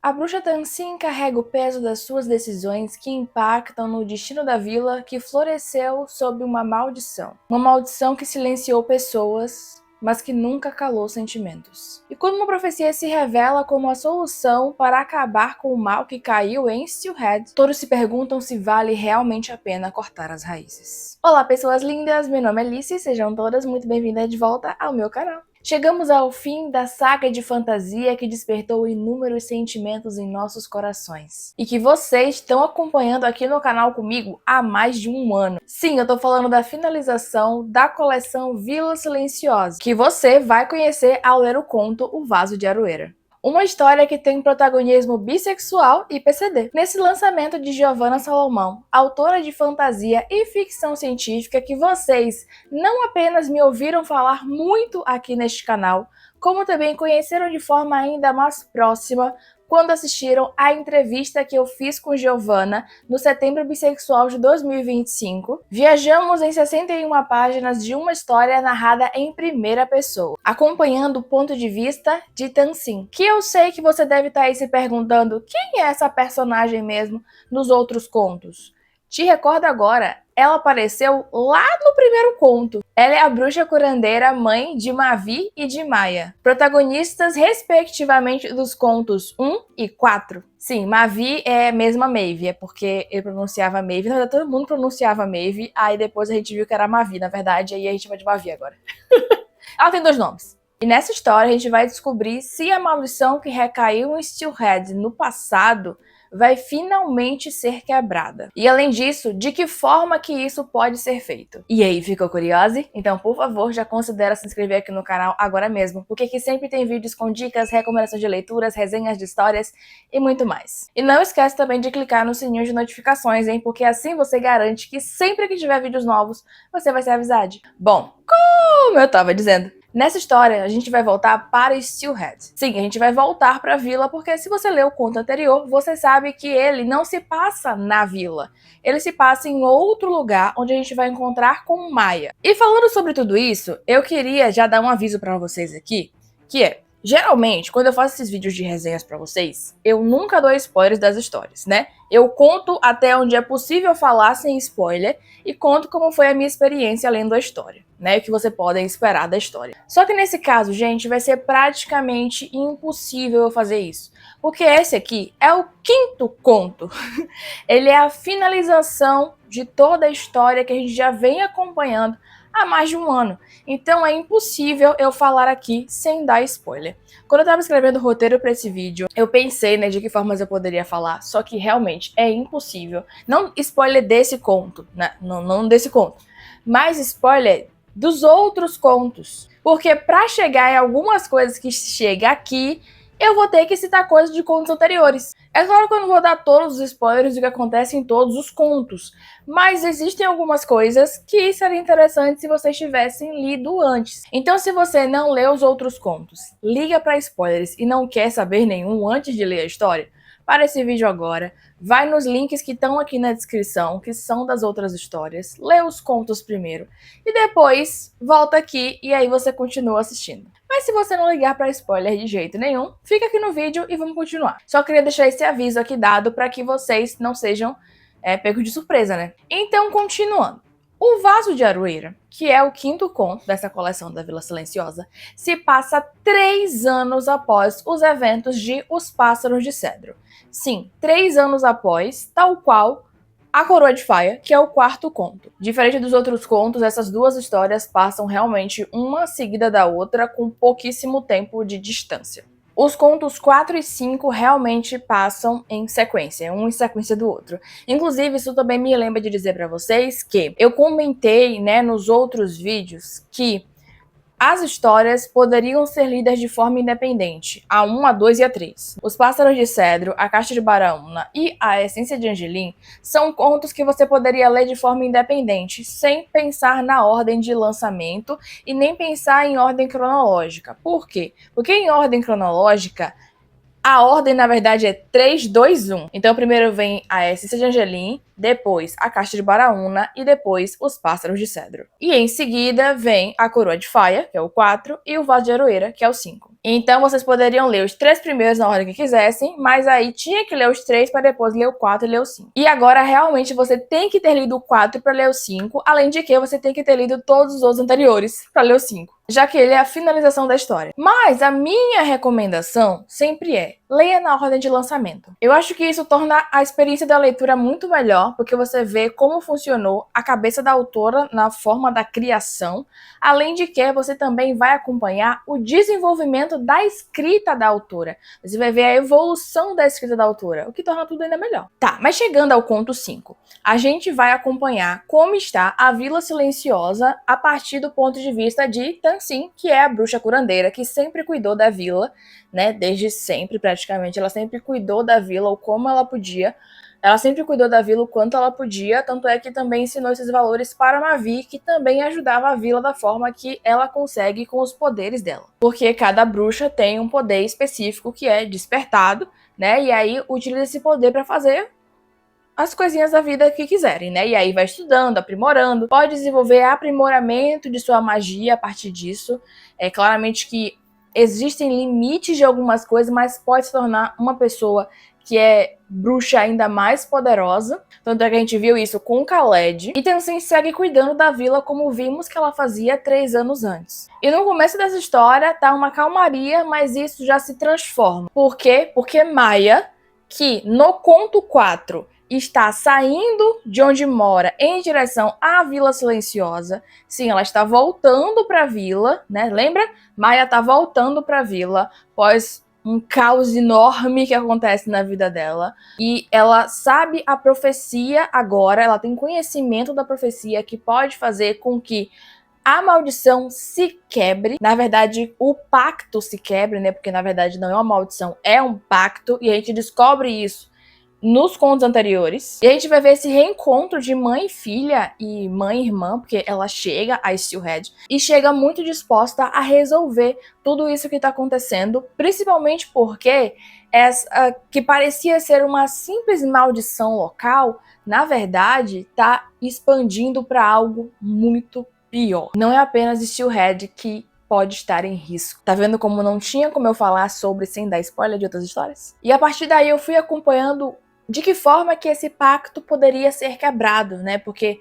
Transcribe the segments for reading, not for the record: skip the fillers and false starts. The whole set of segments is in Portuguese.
A bruxa Tansin carrega o peso das suas decisões que impactam no destino da vila que floresceu sob uma maldição. Uma maldição que silenciou pessoas, mas que nunca calou sentimentos. E quando uma profecia se revela como a solução para acabar com o mal que caiu em Steelhead, todos se perguntam se vale realmente a pena cortar as raízes. Olá pessoas lindas, meu nome é Alice e sejam todas muito bem-vindas de volta ao meu canal. Chegamos ao fim da saga de fantasia que despertou inúmeros sentimentos em nossos corações. E que vocês estão acompanhando aqui no canal comigo há mais de um ano. Sim, eu tô falando da finalização da coleção Vila Silenciosa, que você vai conhecer ao ler o conto O Vaso de Aroeira. Uma história que tem protagonismo bissexual e PCD. Nesse lançamento de Giovanna Salomão, autora de fantasia e ficção científica que vocês não apenas me ouviram falar muito aqui neste canal, como também conheceram de forma ainda mais próxima quando assistiram a entrevista que eu fiz com Giovanna no Setembro Bissexual de 2025, viajamos em 61 páginas de uma história narrada em primeira pessoa, acompanhando o ponto de vista de Tansin, que eu sei que você deve estar aí se perguntando quem é essa personagem mesmo nos outros contos. Te recordo agora, ela apareceu lá no primeiro conto. Ela é a bruxa curandeira, mãe de Mavi e de Maia, protagonistas respectivamente dos contos 1 e 4. Sim, Mavi é a mesma Maeve, é porque eu pronunciava Maeve, na verdade todo mundo pronunciava Maeve, aí depois a gente viu que era Mavi, na verdade, aí a gente chama de Mavi agora. Ela tem dois nomes. E nessa história a gente vai descobrir se a maldição que recaiu em Steelhead no passado vai finalmente ser quebrada. E além disso, de que forma que isso pode ser feito? E aí, ficou curiosa? Então, por favor, já considera se inscrever aqui no canal agora mesmo, porque aqui sempre tem vídeos com dicas, recomendações de leituras, resenhas de histórias e muito mais. E não esquece também de clicar no sininho de notificações, hein? Porque assim você garante que sempre que tiver vídeos novos, você vai ser avisado. Bom, como eu tava dizendo, nessa história, a gente vai voltar para Steelhead. Sim, a gente vai voltar para a vila, porque se você leu o conto anterior, você sabe que ele não se passa na vila. Ele se passa em outro lugar, onde a gente vai encontrar com Maia. E falando sobre tudo isso, eu queria já dar um aviso para vocês aqui, que é, geralmente, quando eu faço esses vídeos de resenhas para vocês, eu nunca dou spoilers das histórias, né? Eu conto até onde é possível falar sem spoiler e conto como foi a minha experiência lendo a história, né? O que você pode esperar da história. Só que nesse caso, gente, vai ser praticamente impossível eu fazer isso. Porque esse aqui é o quinto conto. Ele é a finalização de toda a história que a gente já vem acompanhando há mais de um ano. Então é impossível eu falar aqui sem dar spoiler. Quando eu estava escrevendo o roteiro para esse vídeo, eu pensei, né, de que formas eu poderia falar, só que realmente é impossível. Não spoiler desse conto, né? Não desse conto, mas spoiler dos outros contos. Porque para chegar em algumas coisas que chega aqui, eu vou ter que citar coisas de contos anteriores. É claro que eu não vou dar todos os spoilers do que acontece em todos os contos, mas existem algumas coisas que seriam interessantes se vocês tivessem lido antes. Então, se você não leu os outros contos, liga para spoilers e não quer saber nenhum antes de ler a história, para esse vídeo agora, vai nos links que estão aqui na descrição, que são das outras histórias, lê os contos primeiro, e depois volta aqui e aí você continua assistindo. Mas se você não ligar para spoiler de jeito nenhum, fica aqui no vídeo e vamos continuar. Só queria deixar esse aviso aqui dado para que vocês não sejam pegos de surpresa, né? Então, continuando. O Vaso de Aroeira, que é o quinto conto dessa coleção da Vila Silenciosa, se passa 3 anos após os eventos de Os Pássaros de Cedro. Sim, 3 anos após, tal qual A Coroa de Faia, que é o quarto conto. Diferente dos outros contos, essas duas histórias passam realmente uma seguida da outra com pouquíssimo tempo de distância. Os contos 4 e 5 realmente passam em sequência, um em sequência do outro. Inclusive, isso também me lembra de dizer para vocês que eu comentei, né, nos outros vídeos que as histórias poderiam ser lidas de forma independente, a 1, a 2 e a 3. Os Pássaros de Cedro, A Caixa de Baraúna e A Essência de Angelim são contos que você poderia ler de forma independente, sem pensar na ordem de lançamento e nem pensar em ordem cronológica. Por quê? Porque em ordem cronológica, a ordem, na verdade, é 3, 2, 1. Então, primeiro vem A Essência de Angelim, depois A Caixa de Baraúna e depois Os Pássaros de Cedro. E em seguida vem A Coroa de Faia, que é o 4, e O Vaso de Aroeira, que é o 5. Então vocês poderiam ler os 3 primeiros na ordem que quisessem, mas aí tinha que ler os 3 para depois ler o 4 e ler o 5. E agora realmente você tem que ter lido o 4 para ler o 5, além de que você tem que ter lido todos os outros anteriores para ler o 5, já que ele é a finalização da história. Mas a minha recomendação sempre é: leia na ordem de lançamento. Eu acho que isso torna a experiência da leitura muito melhor, porque você vê como funcionou a cabeça da autora na forma da criação, além de que você também vai acompanhar o desenvolvimento da escrita da autora. Você vai ver a evolução da escrita da autora, o que torna tudo ainda melhor. Tá, mas chegando ao conto 5, a gente vai acompanhar como está a Vila Silenciosa a partir do ponto de vista de Tansin, que é a bruxa curandeira que sempre cuidou da vila, né? Desde sempre, praticamente, ela sempre cuidou da vila ou como ela podia. Ela sempre cuidou da vila o quanto ela podia, tanto é que também ensinou esses valores para Mavi, que também ajudava a vila da forma que ela consegue com os poderes dela. Porque cada bruxa tem um poder específico que é despertado, né? E aí utiliza esse poder para fazer as coisinhas da vida que quiserem, né? E aí vai estudando, aprimorando, pode desenvolver aprimoramento de sua magia a partir disso. É claramente que existem limites de algumas coisas, mas pode se tornar uma pessoa que é bruxa ainda mais poderosa. Tanto é que a gente viu isso com Khaled. E Tenzin segue cuidando da vila como vimos que ela fazia 3 anos antes. E no começo dessa história tá uma calmaria, mas isso já se transforma. Por quê? Porque Maia, que no conto 4 está saindo de onde mora em direção à Vila Silenciosa. Sim, ela está voltando para a vila, né? Lembra? Maia está voltando para a vila após um caos enorme que acontece na vida dela. E ela sabe a profecia agora, ela tem conhecimento da profecia que pode fazer com que a maldição se quebre. Na verdade, o pacto se quebre, né? Porque na verdade não é uma maldição, é um pacto. E a gente descobre isso nos contos anteriores. E a gente vai ver esse reencontro de mãe e filha e mãe e irmã, porque ela chega a Steelhead e chega muito disposta a resolver tudo isso que tá acontecendo, principalmente porque essa que parecia ser uma simples maldição local, na verdade, tá expandindo para algo muito pior. Não é apenas Steelhead que pode estar em risco. Tá vendo como não tinha como eu falar sobre sem dar spoiler de outras histórias? E a partir daí eu fui acompanhando de que forma que esse pacto poderia ser quebrado, né? Porque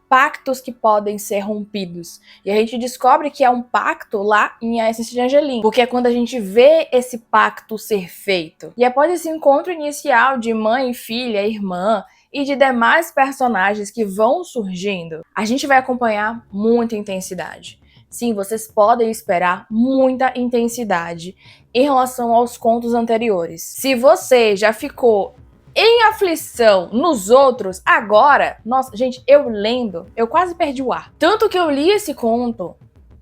pactos que podem ser rompidos. E a gente descobre que é um pacto lá em A Essência de Angelim, porque é quando a gente vê esse pacto ser feito. E após esse encontro inicial de mãe, filha, irmã e de demais personagens que vão surgindo, a gente vai acompanhar muita intensidade. Sim, vocês podem esperar muita intensidade em relação aos contos anteriores. Se você já ficou em aflição nos outros, agora, nossa, gente, eu lendo, eu quase perdi o ar. Tanto que eu li esse conto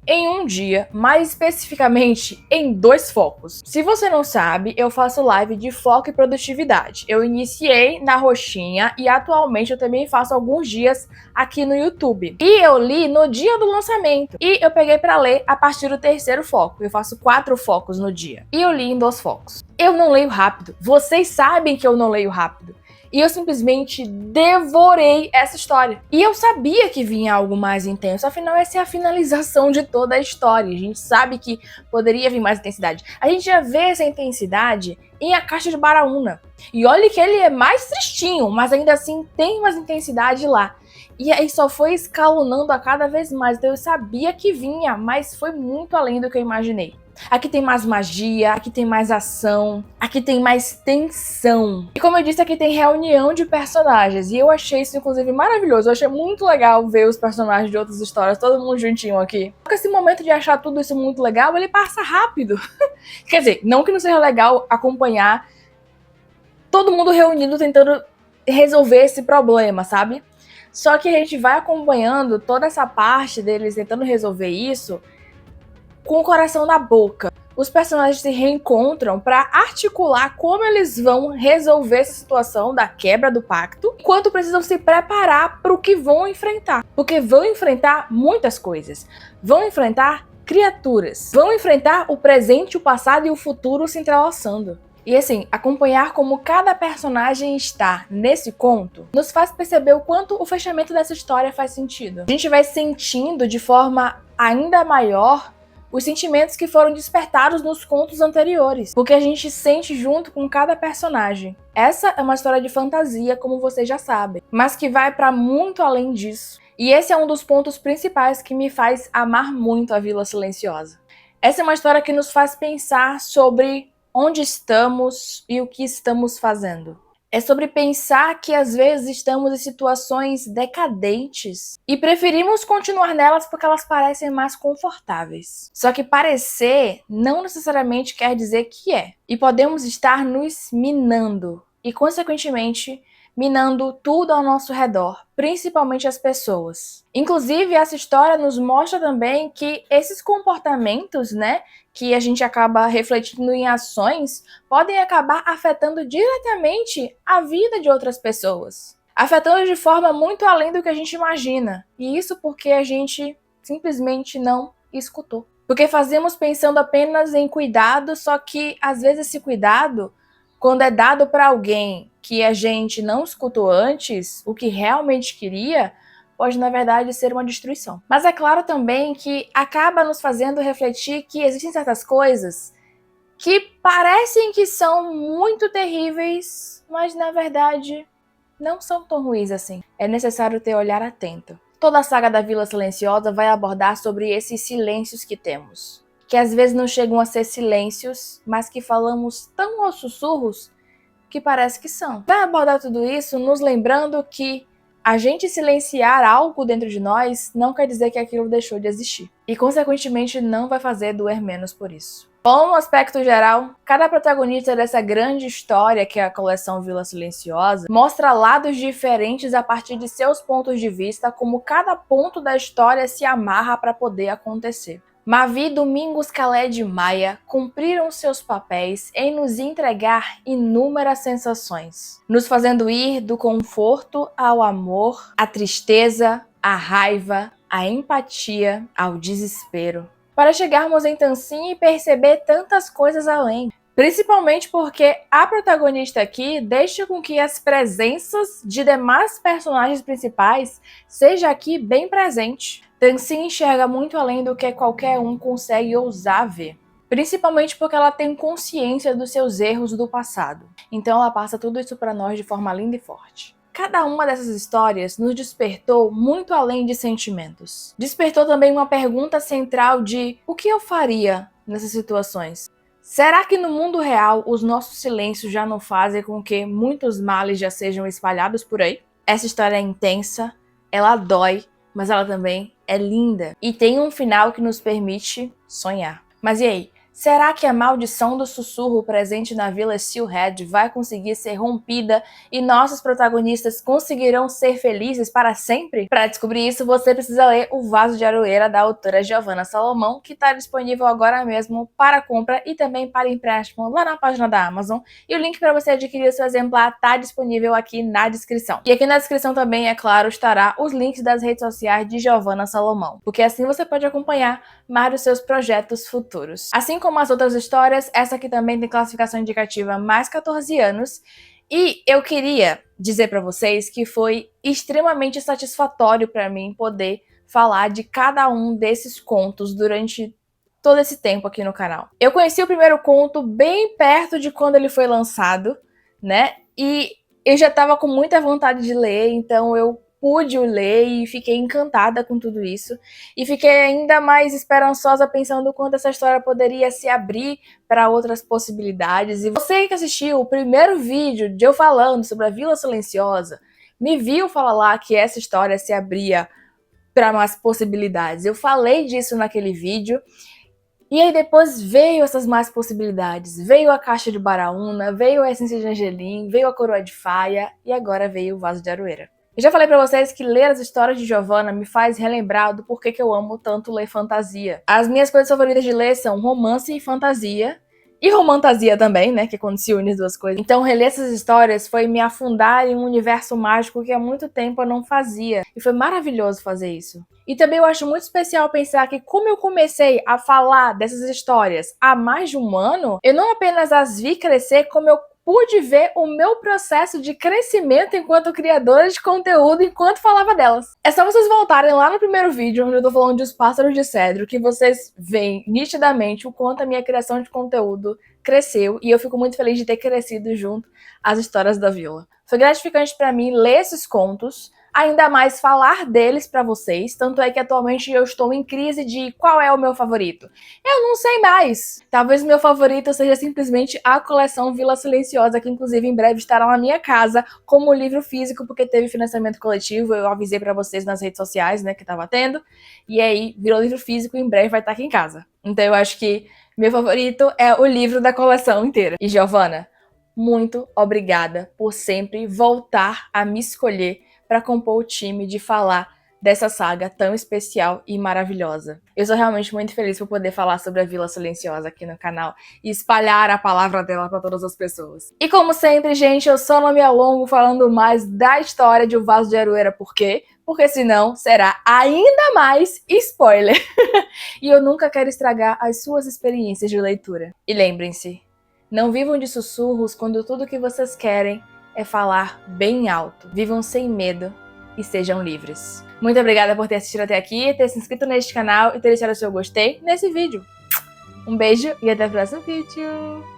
em um dia, mais especificamente em 2 focos. Se você não sabe, eu faço live de foco e produtividade. Eu iniciei na roxinha e atualmente eu também faço alguns dias aqui no YouTube. E eu li no dia do lançamento. E eu peguei pra ler a partir do 3º foco. Eu faço 4 focos no dia. E eu li em 2 focos. Eu não leio rápido. Vocês sabem que eu não leio rápido. E eu simplesmente devorei essa história. E eu sabia que vinha algo mais intenso, afinal essa é a finalização de toda a história. A gente sabe que poderia vir mais intensidade. A gente já vê essa intensidade em A Caixa de Baraúna. E olha que ele é mais tristinho, mas ainda assim tem mais intensidade lá. E aí só foi escalonando a cada vez mais. Então eu sabia que vinha, mas foi muito além do que eu imaginei. Aqui tem mais magia, aqui tem mais ação, aqui tem mais tensão. E como eu disse, aqui tem reunião de personagens. E eu achei isso, inclusive, maravilhoso. Eu achei muito legal ver os personagens de outras histórias, todo mundo juntinho aqui. Porque esse momento de achar tudo isso muito legal, ele passa rápido. Quer dizer, não que não seja legal acompanhar todo mundo reunido tentando resolver esse problema, sabe? Só que a gente vai acompanhando toda essa parte deles tentando resolver isso com o coração na boca. Os personagens se reencontram para articular como eles vão resolver essa situação da quebra do pacto, enquanto precisam se preparar para o que vão enfrentar. Porque vão enfrentar muitas coisas. Vão enfrentar criaturas. Vão enfrentar o presente, o passado e o futuro se entrelaçando. E assim, acompanhar como cada personagem está nesse conto nos faz perceber o quanto o fechamento dessa história faz sentido. A gente vai sentindo de forma ainda maior os sentimentos que foram despertados nos contos anteriores, porque a gente sente junto com cada personagem. Essa é uma história de fantasia, como vocês já sabem, mas que vai para muito além disso. E esse é um dos pontos principais que me faz amar muito a Vila Silenciosa. Essa é uma história que nos faz pensar sobre onde estamos e o que estamos fazendo. É sobre pensar que às vezes estamos em situações decadentes e preferimos continuar nelas porque elas parecem mais confortáveis. Só que parecer não necessariamente quer dizer que é. E podemos estar nos minando e, consequentemente, minando tudo ao nosso redor, principalmente as pessoas. Inclusive, essa história nos mostra também que esses comportamentos, que a gente acaba refletindo em ações, podem acabar afetando diretamente a vida de outras pessoas. Afetando de forma muito além do que a gente imagina. E isso porque a gente simplesmente não escutou. Porque fazemos pensando apenas em cuidado, só que às vezes esse cuidado, quando é dado para alguém que a gente não escutou antes, o que realmente queria, pode na verdade ser uma destruição. Mas é claro também que acaba nos fazendo refletir que existem certas coisas que parecem que são muito terríveis, mas na verdade não são tão ruins assim. É necessário ter olhar atento. Toda a saga da Vila Silenciosa vai abordar sobre esses silêncios que temos, que às vezes não chegam a ser silêncios, mas que falamos tão aos sussurros que parece que são. Vai abordar tudo isso nos lembrando que a gente silenciar algo dentro de nós não quer dizer que aquilo deixou de existir. E, consequentemente, não vai fazer doer menos por isso. Bom, no aspecto geral, cada protagonista dessa grande história que é a coleção Vila Silenciosa mostra lados diferentes a partir de seus pontos de vista, como cada ponto da história se amarra para poder acontecer. Mavi, Domingos, Khaled e Maia cumpriram seus papéis em nos entregar inúmeras sensações, nos fazendo ir do conforto ao amor, à tristeza, à raiva, à empatia, ao desespero, para chegarmos em Tansin e perceber tantas coisas além. Principalmente porque a protagonista aqui deixa com que as presenças de demais personagens principais seja aqui bem presente. Tansin enxerga muito além do que qualquer um consegue ousar ver. Principalmente porque ela tem consciência dos seus erros do passado. Então ela passa tudo isso para nós de forma linda e forte. Cada uma dessas histórias nos despertou muito além de sentimentos. Despertou também uma pergunta central de o que eu faria nessas situações? Será que no mundo real os nossos silêncios já não fazem com que muitos males já sejam espalhados por aí? Essa história é intensa, ela dói, mas ela também é linda e tem um final que nos permite sonhar. Mas e aí? Será que a maldição do sussurro presente na Vila Steelhead vai conseguir ser rompida e nossos protagonistas conseguirão ser felizes para sempre? Para descobrir isso, você precisa ler O Vaso de Aroeira, da autora Giovanna Salomão, que está disponível agora mesmo para compra e também para empréstimo lá na página da Amazon. E o link para você adquirir o seu exemplar está disponível aqui na descrição. E aqui na descrição também, é claro, estará os links das redes sociais de Giovanna Salomão, porque assim você pode acompanhar mais dos seus projetos futuros. Assim como as outras histórias, essa aqui também tem classificação indicativa mais 14 anos. E eu queria dizer para vocês que foi extremamente satisfatório para mim poder falar de cada um desses contos durante todo esse tempo aqui no canal. Eu conheci o primeiro conto bem perto de quando ele foi lançado, E eu já estava com muita vontade de ler, então eu pude ler e fiquei encantada com tudo isso. E fiquei ainda mais esperançosa pensando o quanto essa história poderia se abrir para outras possibilidades. E você que assistiu o primeiro vídeo de eu falando sobre a Vila Silenciosa, me viu falar lá que essa história se abria para mais possibilidades. Eu falei disso naquele vídeo. E aí depois veio essas mais possibilidades. Veio a caixa de Baraúna, veio a essência de Angelim, veio a coroa de faia e agora veio o vaso de Aroeira. Eu já falei pra vocês que ler as histórias de Giovanna me faz relembrar do porquê que eu amo tanto ler fantasia. As minhas coisas favoritas de ler são romance e fantasia. E romantasia também, que é quando se une as duas coisas. Então, reler essas histórias foi me afundar em um universo mágico que há muito tempo eu não fazia. E foi maravilhoso fazer isso. E também eu acho muito especial pensar que, como eu comecei a falar dessas histórias há mais de um ano, eu não apenas as vi crescer, como eu pude ver o meu processo de crescimento enquanto criadora de conteúdo enquanto falava delas. É só vocês voltarem lá no primeiro vídeo, onde eu tô falando dos pássaros de cedro, que vocês veem nitidamente o quanto a minha criação de conteúdo cresceu, e eu fico muito feliz de ter crescido junto às histórias da vila. Foi gratificante pra mim ler esses contos, ainda mais falar deles pra vocês, tanto é que atualmente eu estou em crise de qual é o meu favorito. Eu não sei mais. Talvez meu favorito seja simplesmente a coleção Vila Silenciosa, que inclusive em breve estará na minha casa como livro físico, porque teve financiamento coletivo, eu avisei pra vocês nas redes sociais, né, que tava tendo, e aí virou livro físico e em breve vai estar aqui em casa. Então eu acho que meu favorito é o livro da coleção inteira. E Giovana, muito obrigada por sempre voltar a me escolher para compor o time de falar dessa saga tão especial e maravilhosa. Eu sou realmente muito feliz por poder falar sobre a Vila Silenciosa aqui no canal e espalhar a palavra dela para todas as pessoas. E como sempre, gente, eu só não me alongo falando mais da história de O Vaso de Aroeira, por quê? Porque senão será ainda mais spoiler. E eu nunca quero estragar as suas experiências de leitura. E lembrem-se, não vivam de sussurros quando tudo que vocês querem é falar bem alto. Vivam sem medo e sejam livres. Muito obrigada por ter assistido até aqui, ter se inscrito neste canal e ter deixado o seu gostei nesse vídeo. Um beijo e até o próximo vídeo.